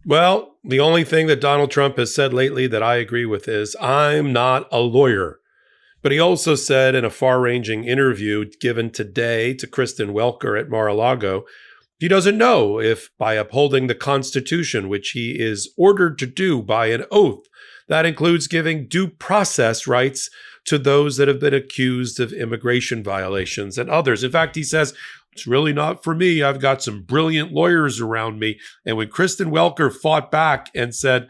Well, the only thing that Donald Trump has said lately that I agree with is, I'm not a lawyer. But he also said in a far-ranging interview given today to Kristen Welker at Mar-a-Lago, he doesn't know if by upholding the Constitution, which he is ordered to do by an oath, that includes giving due process rights to those that have been accused of immigration violations and others. In fact, he says, it's really not for me. I've got some brilliant lawyers around me. And when Kristen Welker fought back and said,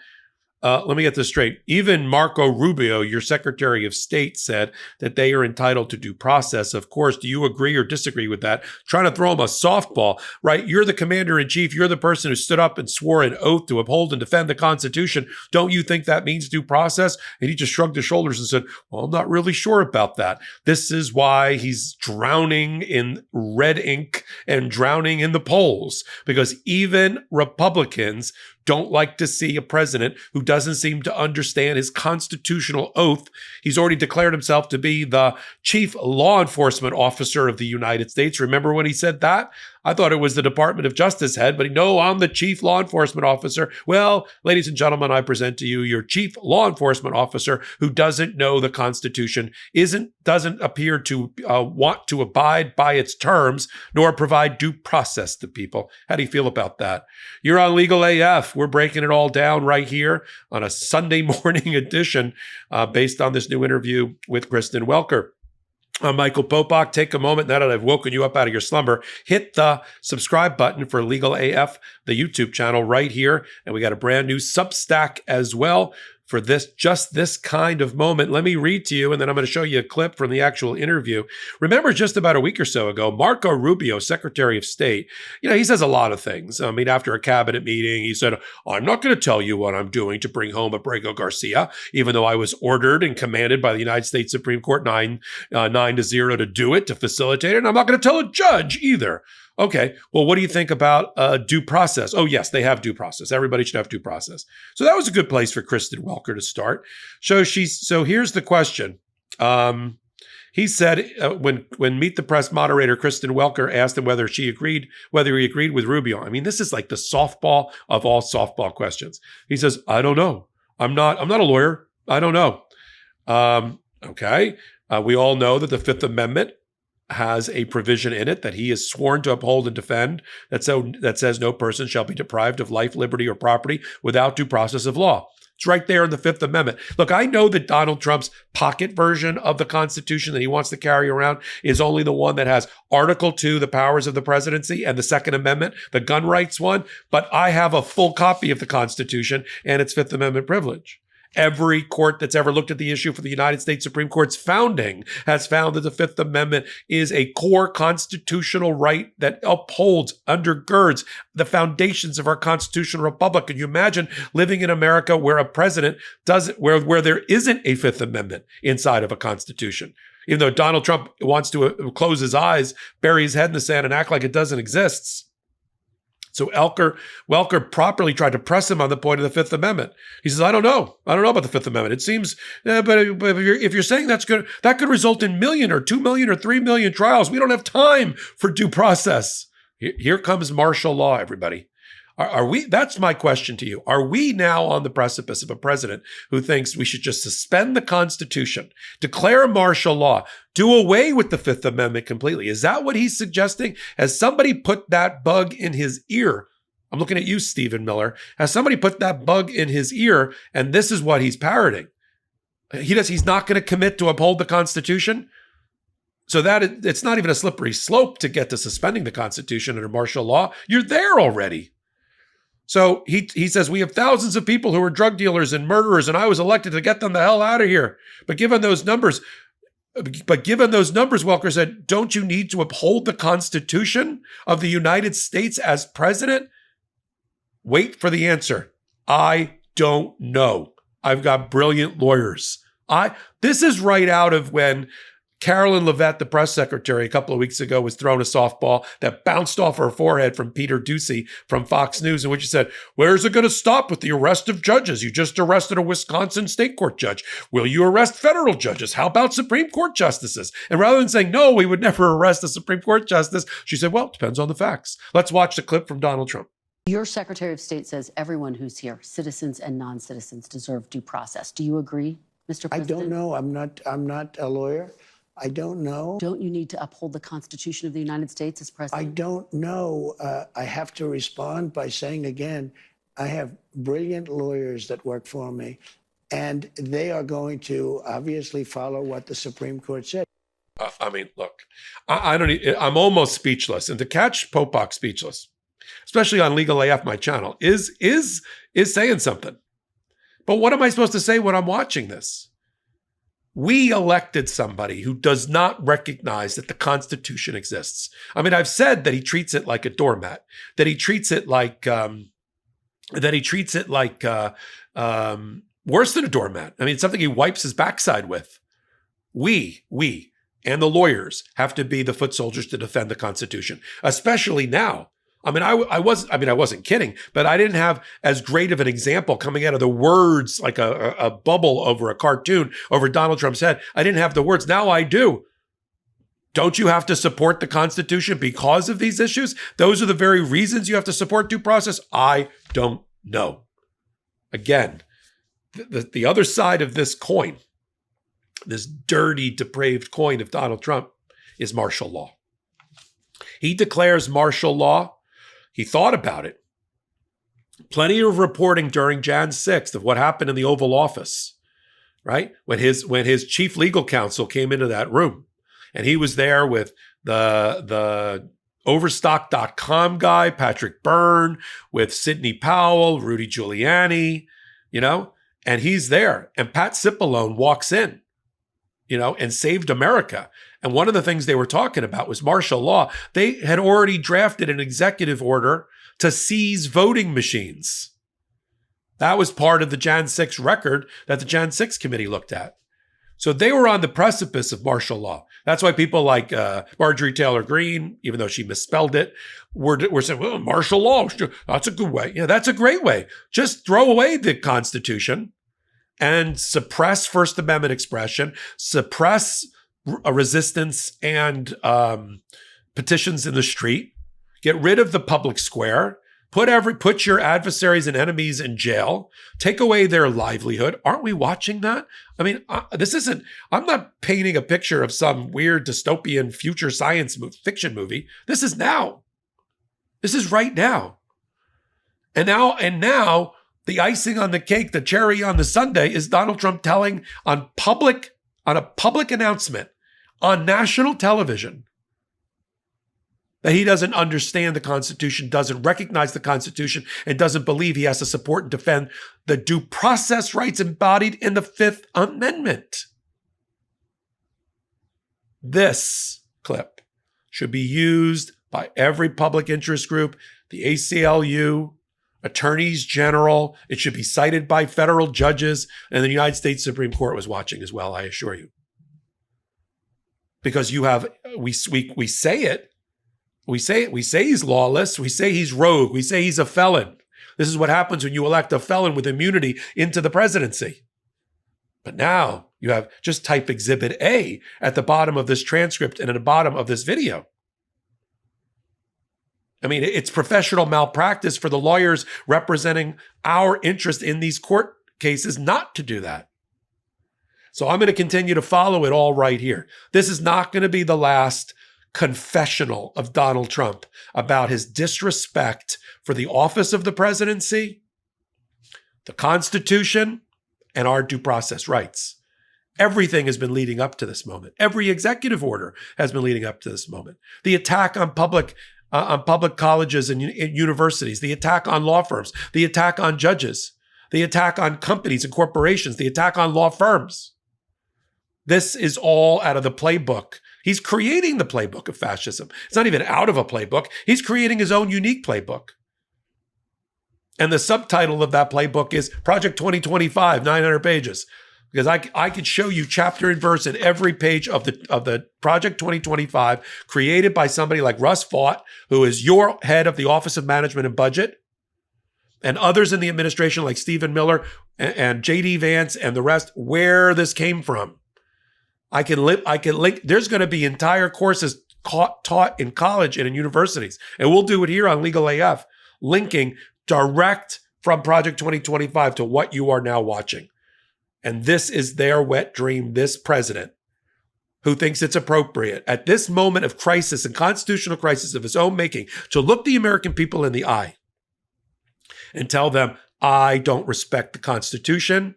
let me get this straight. Even Marco Rubio, your Secretary of State, said that they are entitled to due process. Of course, do you agree or disagree with that? Trying to throw him a softball, right? You're the commander-in-chief. You're the person who stood up and swore an oath to uphold and defend the Constitution. Don't you think that means due process? And he just shrugged his shoulders and said, well, I'm not really sure about that. This is why he's drowning in red ink and drowning in the polls, because even Republicans don't like to see a president who doesn't seem to understand his constitutional oath. He's already declared himself to be the chief law enforcement officer of the United States. Remember when he said that? I thought it was the Department of Justice head, but no, I'm the chief law enforcement officer. Well, ladies and gentlemen, I present to you your chief law enforcement officer who doesn't know the Constitution, doesn't appear to want to abide by its terms, nor provide due process to people. How do you feel about that? You're on Legal AF. We're breaking it all down right here on a Sunday morning edition based on this new interview with Kristen Welker. I'm Michael Popok. Take a moment now that I've woken you up out of your slumber. Hit the subscribe button for Legal AF, the YouTube channel right here. And we got a brand new Substack as well for just this kind of moment. Let me read to you, and then I'm going to show you a clip from the actual interview. Remember, just about a week or so ago, Marco Rubio, Secretary of State, he says a lot of things. I mean, after a cabinet meeting, he said, I'm not going to tell you what I'm doing to bring home Abrego Garcia, even though I was ordered and commanded by the United States Supreme Court 9-0 to do it, to facilitate it. And I'm not going to tell a judge either. Okay, well, what do you think about due process? Oh, yes, they have due process. Everybody should have due process. So that was a good place for Kristen Welker to start. So here's the question. He said when Meet the Press moderator Kristen Welker asked him whether he agreed with Rubio. I mean, this is like the softball of all softball questions. He says, I don't know. I'm not a lawyer. I don't know. Okay. We all know that the Fifth Amendment has a provision in it that he is sworn to uphold and defend that says no person shall be deprived of life, liberty, or property without due process of law. It's right there in the Fifth Amendment. Look, I know that Donald Trump's pocket version of the Constitution that he wants to carry around is only the one that has Article 2, the powers of the presidency, and the Second Amendment, the gun rights one. But I have a full copy of the Constitution and its Fifth Amendment privilege. Every court that's ever looked at the issue for the United States Supreme Court's founding has found that the Fifth Amendment is a core constitutional right that upholds, undergirds the foundations of our constitutional republic. Can you imagine living in America where a president where there isn't a Fifth Amendment inside of a constitution? Even though Donald Trump wants to close his eyes, bury his head in the sand, and act like it doesn't exist. So Welker properly tried to press him on the point of the Fifth Amendment. He says, I don't know about the Fifth Amendment. It seems, but if you're saying that could result in 1 million or 2 million or 3 million trials. We don't have time for due process. Here comes martial law, everybody. Are we? That's my question to you. Are we now on the precipice of a president who thinks we should just suspend the Constitution, declare martial law, do away with the Fifth Amendment completely? Is that what he's suggesting? Has somebody put that bug in his ear? I'm looking at you, Stephen Miller. Has somebody put that bug in his ear, and this is what he's parroting? He's not going to commit to uphold the Constitution? So that it's not even a slippery slope to get to suspending the Constitution under martial law. You're there already. So he says, we have thousands of people who are drug dealers and murderers, and I was elected to get them the hell out of here. But given those numbers, Welker said, don't you need to uphold the Constitution of the United States as president? Wait for the answer. I don't know. I've got brilliant lawyers. This is right out of when Carolyn Leavitt, the press secretary, a couple of weeks ago was thrown a softball that bounced off her forehead from Peter Doocy from Fox News, in which he said, where's it going to stop with the arrest of judges? You just arrested a Wisconsin state court judge. Will you arrest federal judges? How about Supreme Court justices? And rather than saying, no, we would never arrest a Supreme Court justice, she said, well, it depends on the facts. Let's watch the clip from Donald Trump. Your Secretary of State says everyone who's here, citizens and non-citizens, deserve due process. Do you agree, Mr. President? I don't know. I'm not a lawyer. I don't know. Don't you need to uphold the Constitution of the United States as president? I don't know. I have to respond by saying again, I have brilliant lawyers that work for me, and they are going to obviously follow what the Supreme Court said. I mean, look, I'm almost speechless. And to catch Popok speechless, especially on Legal AF, my channel, is saying something. But what am I supposed to say when I'm watching this? We elected somebody who does not recognize that the Constitution exists. I mean, I've said that he treats it like a doormat, that he treats it like worse than a doormat. I mean, it's something he wipes his backside with. We, and the lawyers have to be the foot soldiers to defend the Constitution, especially now. I mean, I wasn't kidding, but I didn't have as great of an example coming out of the words like a bubble over a cartoon over Donald Trump's head. I didn't have the words. Now I do. Don't you have to support the Constitution because of these issues? Those are the very reasons you have to support due process? I don't know. Again, the other side of this coin, this dirty, depraved coin of Donald Trump, is martial law. He declares martial law. He thought about it. Plenty of reporting during Jan 6th of what happened in the Oval Office, right? When his chief legal counsel came into that room, and he was there with the Overstock.com guy, Patrick Byrne, with Sidney Powell, Rudy Giuliani, and he's there. And Pat Cipollone walks in, and saved America. And one of the things they were talking about was martial law. They had already drafted an executive order to seize voting machines. That was part of the Jan 6 record that the Jan 6 committee looked at. So they were on the precipice of martial law. That's why people like Marjorie Taylor Greene, even though she misspelled it, were saying, well, martial law, that's a good way. Yeah, that's a great way. Just throw away the Constitution and suppress First Amendment expression, suppress resistance and petitions in the street, get rid of the public square, put your adversaries and enemies in jail, take away their livelihood. Aren't we watching that? I mean, I'm not painting a picture of some weird dystopian future science fiction movie. This is now. This is right now. And now the icing on the cake, the cherry on the sundae, is Donald Trump telling on a public announcement on national television that he doesn't understand the Constitution, doesn't recognize the Constitution, and doesn't believe he has to support and defend the due process rights embodied in the Fifth Amendment. This clip should be used by every public interest group, the ACLU, attorneys general. It should be cited by federal judges, and the United States Supreme Court was watching as well, I assure you. Because we say it. We say he's lawless. We say he's rogue. We say he's a felon. This is what happens when you elect a felon with immunity into the presidency. But now you have, just type Exhibit A at the bottom of this transcript and at the bottom of this video. I mean, it's professional malpractice for the lawyers representing our interest in these court cases not to do that. So I'm going to continue to follow it all right here. This is not going to be the last confessional of Donald Trump about his disrespect for the office of the presidency, the Constitution, and our due process rights. Everything has been leading up to this moment. Every executive order has been leading up to this moment. The attack on public colleges and universities, the attack on law firms, the attack on judges, the attack on companies and corporations, the attack on law firms. This is all out of the playbook. He's creating the playbook of fascism. It's not even out of a playbook. He's creating his own unique playbook. And the subtitle of that playbook is Project 2025, 900 pages. Because I could show you chapter and verse in every page of the Project 2025 created by somebody like Russ Vought, who is your head of the Office of Management and Budget, and others in the administration like Stephen Miller and J.D. Vance and the rest, where this came from. I can link. There's going to be entire courses taught in college and in universities, and we'll do it here on Legal AF. linking direct from Project 2025 to what you are now watching. And this is their wet dream, this president, who thinks it's appropriate at this moment of crisis and constitutional crisis of his own making to look the American people in the eye and tell them, I don't respect the Constitution.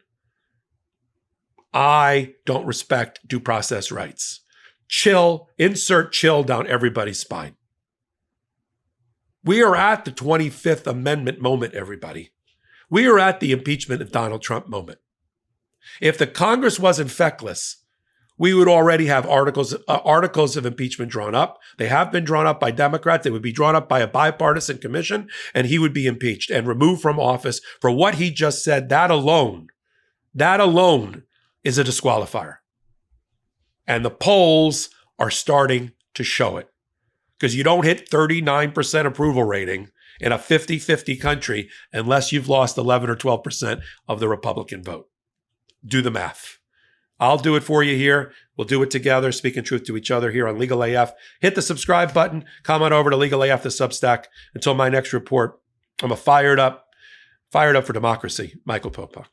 I don't respect due process rights. Chill, insert chill down everybody's spine. We are at the 25th Amendment moment, everybody. We are at the impeachment of Donald Trump moment. If the Congress wasn't feckless, we would already have articles of impeachment drawn up. They have been drawn up by Democrats. They would be drawn up by a bipartisan commission, and he would be impeached and removed from office for what he just said. That alone is a disqualifier. And the polls are starting to show it. Because you don't hit 39% approval rating in a 50-50 country unless you've lost 11 or 12% of the Republican vote. Do the math. I'll do it for you here. We'll do it together, speaking truth to each other here on Legal AF. Hit the subscribe button. Come on over to Legal AF, the Substack. Until my next report, I'm fired up for democracy. Michael Popak.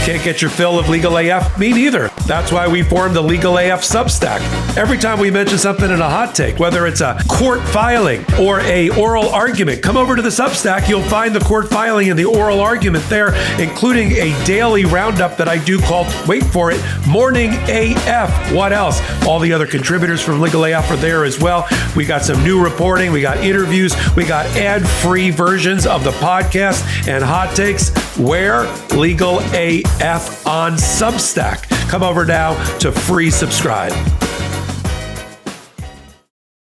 Can't get your fill of Legal AF? Me neither. That's why we formed the Legal AF Substack. Every time we mention something in a hot take, whether it's a court filing or a oral argument, come over to the Substack. You'll find the court filing and the oral argument there, including a daily roundup that I do called, wait for it, Morning AF. What else? All the other contributors from Legal AF are there as well. We got some new reporting. We got interviews. We got ad-free versions of the podcast and hot takes. Where? Legal AF on Substack. Come over now to free subscribe.